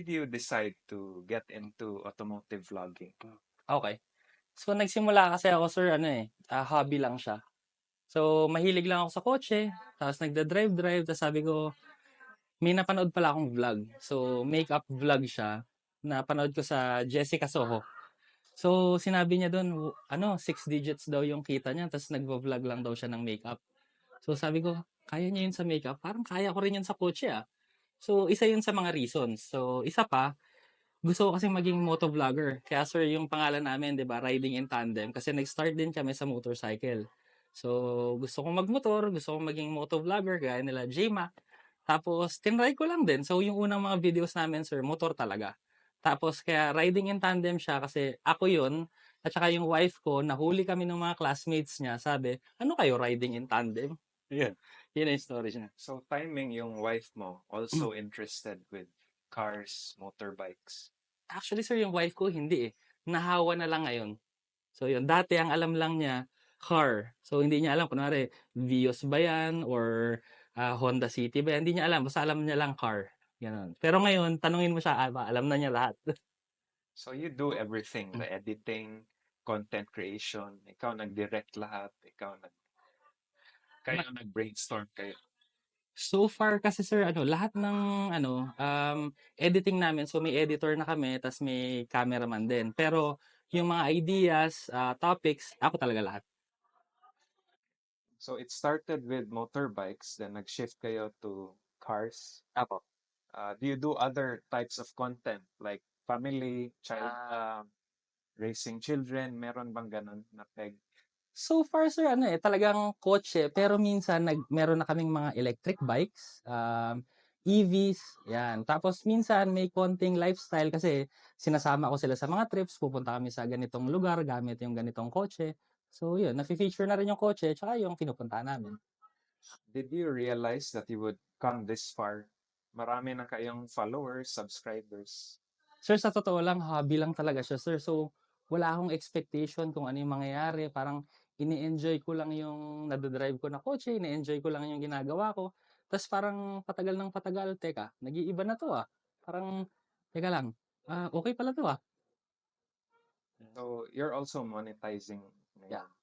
did you decide to get into automotive vlogging? Okay. So, nagsimula kasi ako, sir, hobby lang siya. So, mahilig lang ako sa kotse, tapos nagda-drive-drive, tapos sabi ko, may napanood pala akong vlog. So, makeup vlog siya. Napanood ko sa Jessica Soho. So, sinabi niya doon, 6 digits daw yung kita niya, tapos nagvo-vlog lang daw siya ng makeup. So, sabi ko, kaya niya yun sa makeup? Parang kaya ko rin yun sa kotse, ah. So, isa yun sa mga reasons. So, isa pa, gusto ko kasing maging motovlogger. Kaya sir, yung pangalan namin, 'di ba, Riding in Tandem kasi nag-start din kami sa motorcycle. So, gusto kong magmotor, gusto kong maging motovlogger gaya nila J-Mac. Tapos tinry ko lang din. So, yung unang mga videos namin, sir, motor talaga. Tapos kaya riding in tandem siya kasi ako 'yun at saka yung wife ko, nahuli kami ng mga classmates niya. Sabi, "Ano kayo riding in tandem?" Yun. Yun yung story niya. So timing yung wife mo also interested with cars, motorbikes. Actually, sir, yung wife ko hindi eh. Nahawa na lang ngayon. So yun, dati ang alam lang niya, car. So hindi niya alam, kunwari, Vios ba yan or Honda City ba yan? Hindi niya alam, basta alam niya lang car. Ganun. Pero ngayon, tanungin mo siya, alam na niya lahat. So you do everything, the editing, content creation, ikaw nag-direct lahat, kayo Na- nag-brainstorm kayo. So far kasi sir, lahat ng editing namin, so may editor na kami, tas may cameraman din. Pero yung mga ideas, topics, ako talaga lahat. So it started with motorbikes, then nag-shift kayo to cars. Ako. Do you do other types of content like family, child, raising children? Meron bang ganun na peg? So far sir, talagang kotse pero minsan meron na kaming mga electric bikes, EVs, 'yan. Tapos minsan may konting lifestyle kasi sinasama ko sila sa mga trips, pupunta kami sa ganitong lugar gamit yung ganitong kotse. So 'yun, nafi-feature na rin yung kotse tsaka yung pinupuntahan namin. Did you realize that you would come this far? Marami na kayong followers, subscribers. Sir, sa totoo lang, hobby lang talaga siya, sir. So, wala akong expectation kung ano yung mangyayari. Parang ini-enjoy ko lang yung nado-drive ko na kotse, ini-enjoy ko lang yung ginagawa ko. Tapos parang patagal ng patagal, teka, nag-iiba na 'to, ah. Parang, teka lang, okey pala 'to, ah. So you're also monetizing Yeah. ngayon.